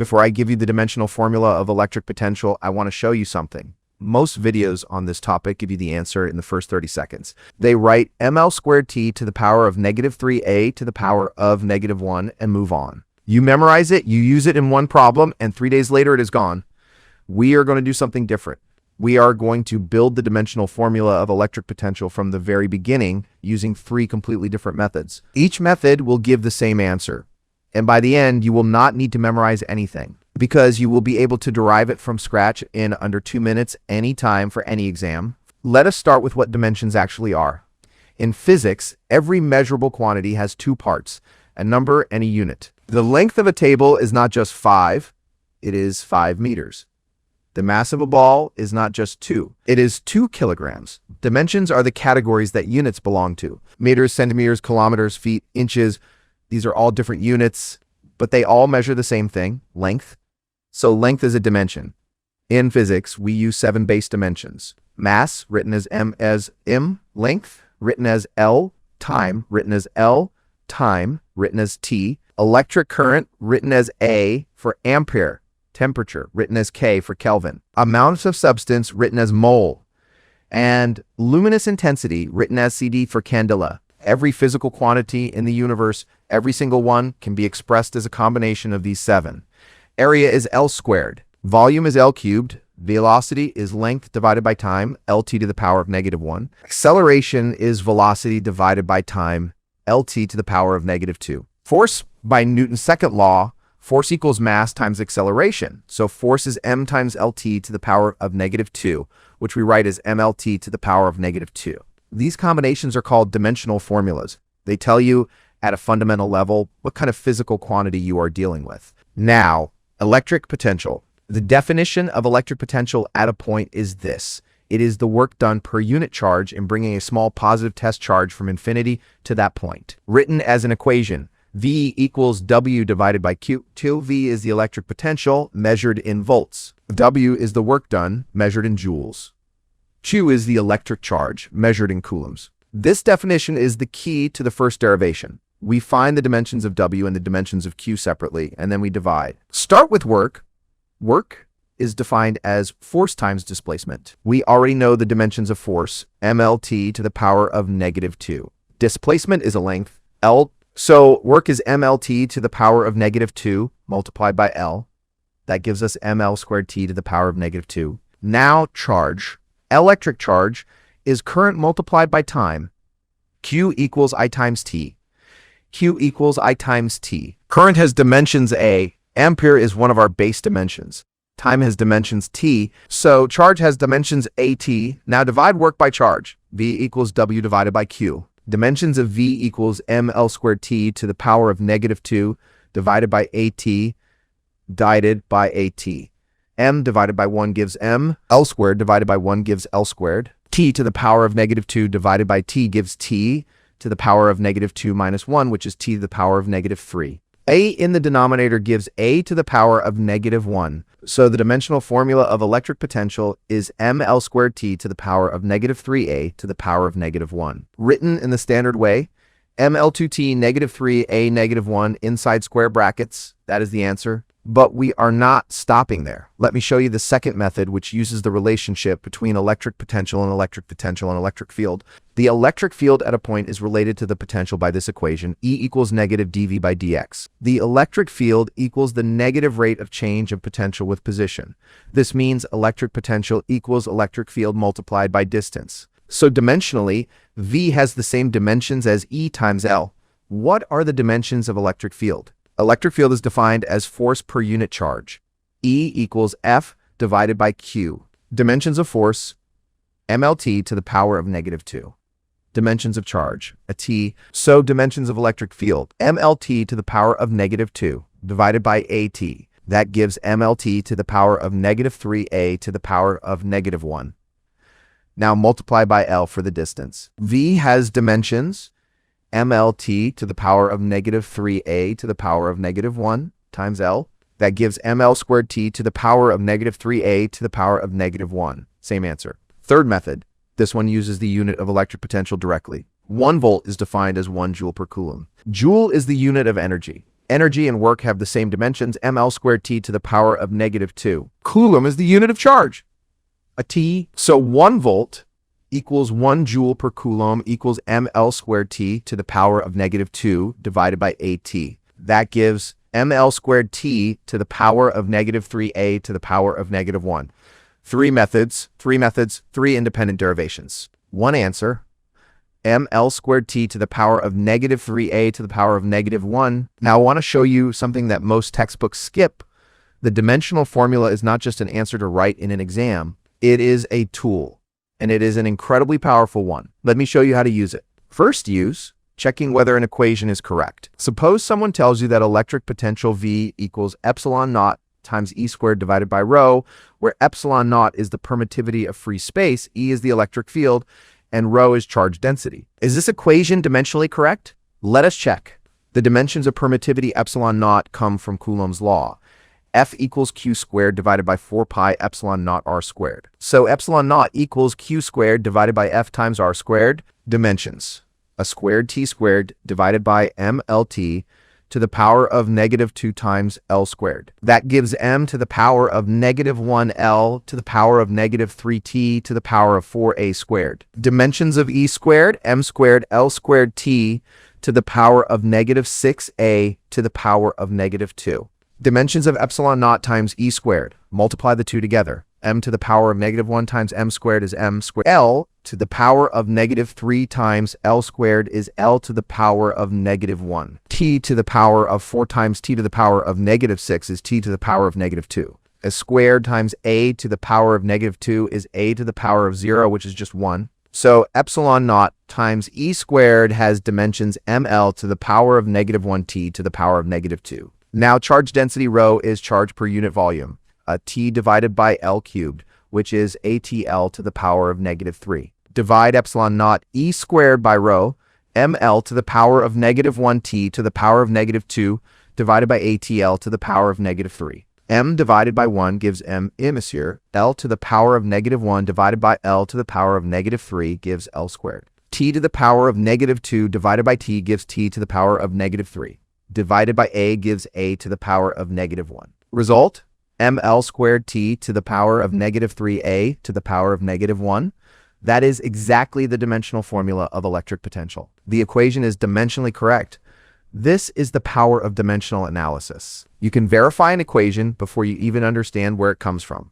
Before I give you the dimensional formula of electric potential, I want to show you something. Most videos on this topic give you the answer in the first 30 seconds. They write ML²T to the power of -3a to the power of -1 and move on. You memorize it, you use it in one problem, and 3 days later it is gone. We are going to do something different. We are going to build the dimensional formula of electric potential from the very beginning using 3 completely different methods. Each method will give the same answer. And by the end, you will not need to memorize anything because you will be able to derive it from scratch in under 2 minutes any time for any exam. Let us start with what dimensions actually are. In physics, every measurable quantity has 2 parts, a number and a unit. The length of a table is not just 5, it is 5 meters. The mass of a ball is not just 2, it is 2 kilograms. Dimensions are the categories that units belong to. Meters, centimeters, kilometers, feet, inches. These are all different units, but they all measure the same thing, length. So length is a dimension. In physics, we use 7 base dimensions. Mass, written as m. Length, written as L. Time, written as L. Time, written as T. Electric current, written as A for ampere. Temperature, written as K for Kelvin. Amount of substance, written as mole. And luminous intensity, written as CD for candela. Every physical quantity in the universe, every single one, can be expressed as a combination of these 7. Area is L squared. Volume is L cubed. Velocity is length divided by time, LT to the power of -1. Acceleration is velocity divided by time, LT to the power of -2. Force, by Newton's second law, force equals mass times acceleration. So force is m times LT to the power of -2, which we write as MLT to the power of -2. These combinations are called dimensional formulas. They tell you at a fundamental level what kind of physical quantity you are dealing with. Now, electric potential. The definition of electric potential at a point is this. It is the work done per unit charge in bringing a small positive test charge from infinity to that point. Written as an equation, V equals W divided by Q. V is the electric potential measured in volts. W is the work done measured in joules. Q is the electric charge measured in coulombs. This definition is the key to the first derivation. We find the dimensions of W and the dimensions of Q separately, and then we divide. Start with work. Work is defined as force times displacement. We already know the dimensions of force, MLT to the power of -2. Displacement is a length, L. So work is MLT to the power of -2 multiplied by L. That gives us ML²T to the power of -2. Now charge. Electric charge is current multiplied by time. Q equals I times T. Q equals I times T. Current has dimensions A. Ampere is one of our base dimensions. Time has dimensions T. So charge has dimensions AT. Now divide work by charge. V equals W divided by Q. Dimensions of V equals ML²T to the power of -2 divided by AT divided by AT. M divided by 1 gives M. L squared divided by 1 gives L squared. T to the power of -2 divided by T gives T to the power of -2 minus 1, which is T to the power of -3. A in the denominator gives A to the power of -1. So the dimensional formula of electric potential is ML²T to the power of -3A to the power of -1. Written in the standard way, ML²T -3A -1 inside square brackets. That is the answer. But we are not stopping there. Let me show you the second method, which uses the relationship between electric potential and electric field. The electric field at a point is related to the potential by this equation, E equals -dV by dx. The electric field equals the negative rate of change of potential with position. This means electric potential equals electric field multiplied by distance. So dimensionally, V has the same dimensions as E times L. What are the dimensions of electric field? Electric field is defined as force per unit charge. E equals F divided by Q. Dimensions of force, MLT to the power of -2. Dimensions of charge, a T. So dimensions of electric field, MLT to the power of -2 divided by AT. That gives MLT to the power of -3A to the power of -1. Now multiply by L for the distance. V has dimensions, MLT to the power of -3A to the power of -1 times L. That gives ML²T to the power of -3A to the power of -1. Same answer. Third method. This one uses the unit of electric potential directly. 1 volt is defined as 1 joule per coulomb. Joule is the unit of energy. Energy and work have the same dimensions, ML²T to the power of -2. Coulomb is the unit of charge. A T, so 1 volt equals 1 joule per coulomb equals ML²T to the power of -2 divided by AT. That gives ML²T to the power of -3A to the power of -1. Three methods, three independent derivations. One answer, ML²T to the power of -3A to the power of -1. Now I want to show you something that most textbooks skip. The dimensional formula is not just an answer to write in an exam. It is a tool, and it is an incredibly powerful one. Let me show you how to use it. First use, checking whether an equation is correct. Suppose someone tells you that electric potential V equals epsilon naught times E squared divided by rho, where epsilon naught is the permittivity of free space, E is the electric field, and rho is charge density. Is this equation dimensionally correct? Let us check. The dimensions of permittivity epsilon naught come from Coulomb's law. F equals Q squared divided by 4 pi epsilon naught R squared. So epsilon naught equals Q squared divided by F times R squared. Dimensions, a squared T squared divided by MLT to the power of -2 times L squared. That gives M to the power of -1L to the power of -3T to the power of 4A squared. Dimensions of E squared, M squared, L squared T to the power of -6A to the power of -2. Dimensions of epsilon naught times E squared. Multiply the two together. M to the power of -1 times M squared is M squared. L to the power of -3 times L squared is L to the power of -1. T to the power of 4 times T to the power of -6 is T to the power of -2. A squared times A to the power of -2 is A to the power of 0, which is just 1. So epsilon naught times E squared has dimensions ML to the power of -1T to the power of -2. Now charge density rho is charge per unit volume, a T divided by L cubed, which is ATL to the power of -3. Divide epsilon naught E squared by rho, ML to the power of -1T to the power of -2 divided by ATL to the power of -3. M divided by 1 gives M, monsieur. L to the power of -1 divided by L to the power of -3 gives L squared. T to the power of -2 divided by T gives T to the power of -3. Divided by A gives A to the power of -1. Result, ML²T to the power of -3A to the power of -1. That is exactly the dimensional formula of electric potential. The equation is dimensionally correct. This is the power of dimensional analysis. You can verify an equation before you even understand where it comes from.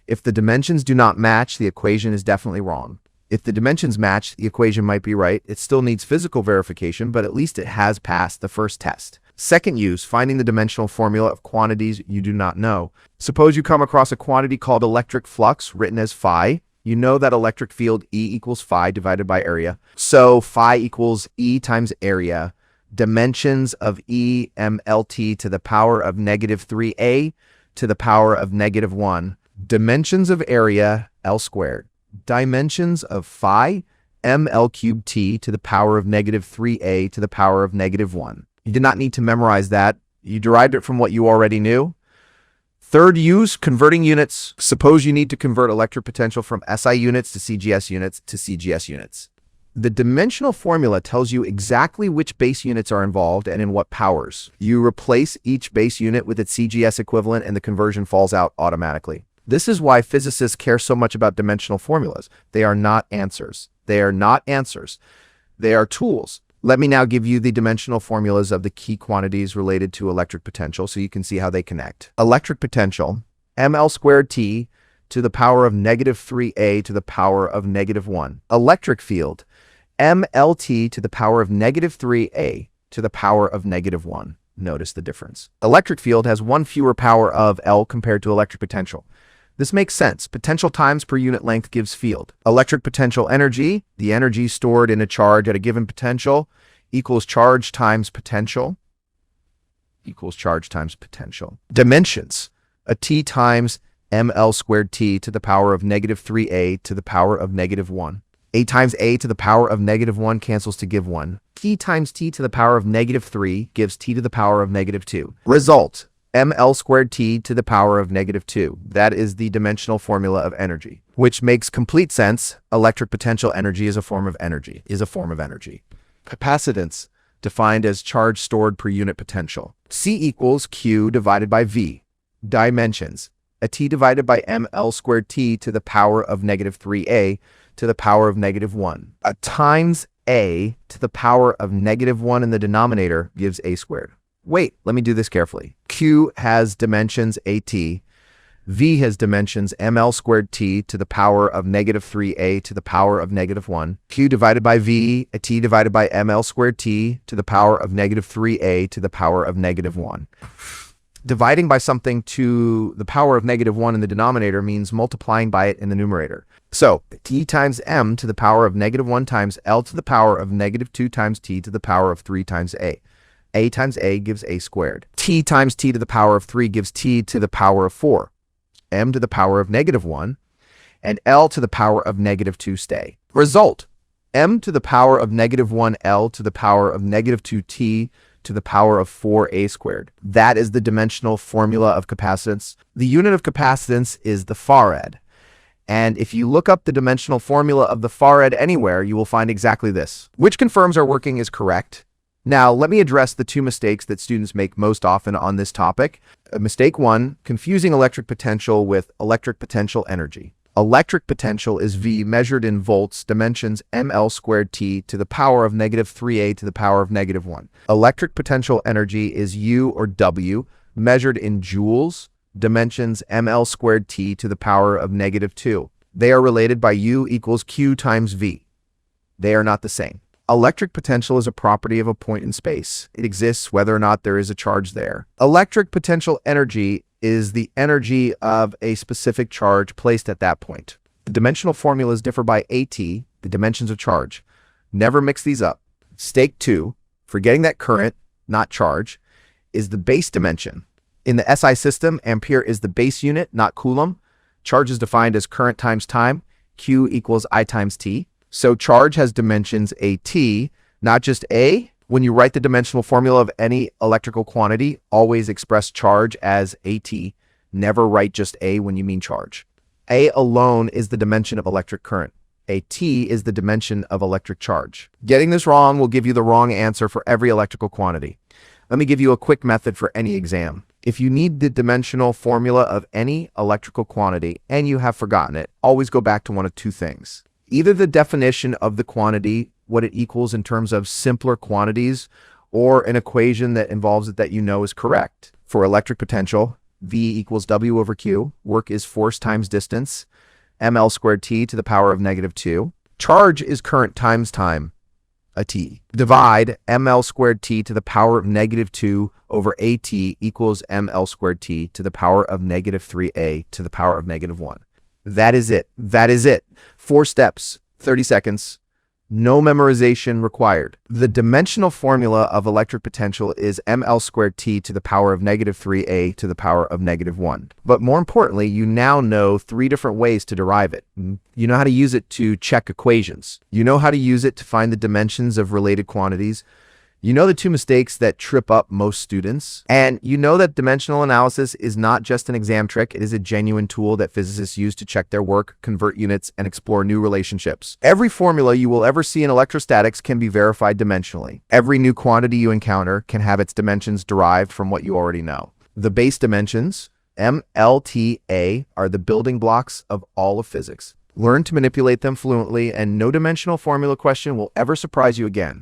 If the dimensions do not match, the equation is definitely wrong. If the dimensions match, the equation might be right. It still needs physical verification, but at least it has passed the first test. Second use, finding the dimensional formula of quantities you do not know. Suppose you come across a quantity called electric flux, written as phi. You know that electric field E equals phi divided by area. So phi equals E times area. Dimensions of E MLT to the power of -3A to the power of -1. Dimensions of area L squared. Dimensions of phi ML³ to the power of -3A to the power of -1. You did not need to memorize that. You derived it from what you already knew. Third use, converting units. Suppose you need to convert electric potential from SI units to CGS units to CGS units. The dimensional formula tells you exactly which base units are involved and in what powers. You replace each base unit with its CGS equivalent and the conversion falls out automatically. This is why physicists care so much about dimensional formulas. They are not answers. They are not answers. They are tools. Let me now give you the dimensional formulas of the key quantities related to electric potential so you can see how they connect. Electric potential, ML²T to the power of -3A to the power of -1. Electric field, MLT to the power of -3A to the power of -1. Notice the difference. Electric field has one fewer power of L compared to electric potential. This makes sense. Potential times per unit length gives field. Electric potential energy, the energy stored in a charge at a given potential, equals charge times potential, equals charge times potential. Dimensions, a T times ML²T to the power of -3A to the power of -1. A times A to the power of -1 cancels to give 1. T times T to the power of -3 gives T to the power of -2. Result, ML²T to the power of -2. That is the dimensional formula of energy, which makes complete sense. Electric potential energy is a form of energy, Capacitance, defined as charge stored per unit potential. C equals Q divided by V. Dimensions: a T divided by ML²T to the power of -3A to the power of -1. A times A to the power of -1 in the denominator gives A squared. Wait, let me do this carefully. Q has dimensions AT. V has dimensions ML²T to the power of -3A to the power of -1. Q divided by V, a T divided by ML²T to the power of -3A to the power of -1. Dividing by something to the power of -1 in the denominator means multiplying by it in the numerator. So T times M to the power of -1 times L to the power of -2 times T to the power of 3 times A. A times A gives A squared. T times T to the power of 3 gives T to the power of 4. M to the power of -1, and L to the power of -2 stay. Result: M to the power of -1, L to the power of -2T to the power of 4A squared. That is the dimensional formula of capacitance. The unit of capacitance is the farad. And if you look up the dimensional formula of the farad anywhere, you will find exactly this, which confirms our working is correct. Now, let me address the two mistakes that students make most often on this topic. Mistake 1, confusing electric potential with electric potential energy. Electric potential is V measured in volts, dimensions ML²T to the power of -3A to the power of -1. Electric potential energy is U or W measured in joules, dimensions ML²T to the power of -2. They are related by U equals Q times V. They are not the same. Electric potential is a property of a point in space. It exists whether or not there is a charge there. Electric potential energy is the energy of a specific charge placed at that point. The dimensional formulas differ by AT, the dimensions of charge. Never mix these up. Mistake 2, forgetting that current, not charge, is the base dimension. In the SI system, ampere is the base unit, not coulomb. Charge is defined as current times time. Q equals I times T. So charge has dimensions AT, not just A. When you write the dimensional formula of any electrical quantity, always express charge as AT. Never write just A when you mean charge. A alone is the dimension of electric current. AT is the dimension of electric charge. Getting this wrong will give you the wrong answer for every electrical quantity. Let me give you a quick method for any exam. If you need the dimensional formula of any electrical quantity and you have forgotten it, always go back to one of two things. Either the definition of the quantity, what it equals in terms of simpler quantities, or an equation that involves it that you know is correct. For electric potential, V equals W over Q. Work is force times distance. ML²T to the power of -2. Charge is current times time, a T. Divide ML²T to the power of -2 over AT equals ML²T to the power of -3A to the power of -1. That is it. That is it. 4 steps, 30 seconds. No memorization required. The dimensional formula of electric potential is ML²T to the power of -3A to the power of -1. But more importantly, you now know 3 different ways to derive it. You know how to use it to check equations. You know how to use it to find the dimensions of related quantities. You know the 2 mistakes that trip up most students. And you know that dimensional analysis is not just an exam trick. It is a genuine tool that physicists use to check their work, convert units, and explore new relationships. Every formula you will ever see in electrostatics can be verified dimensionally. Every new quantity you encounter can have its dimensions derived from what you already know. The base dimensions, ML²T are the building blocks of all of physics. Learn to manipulate them fluently, and no dimensional formula question will ever surprise you again.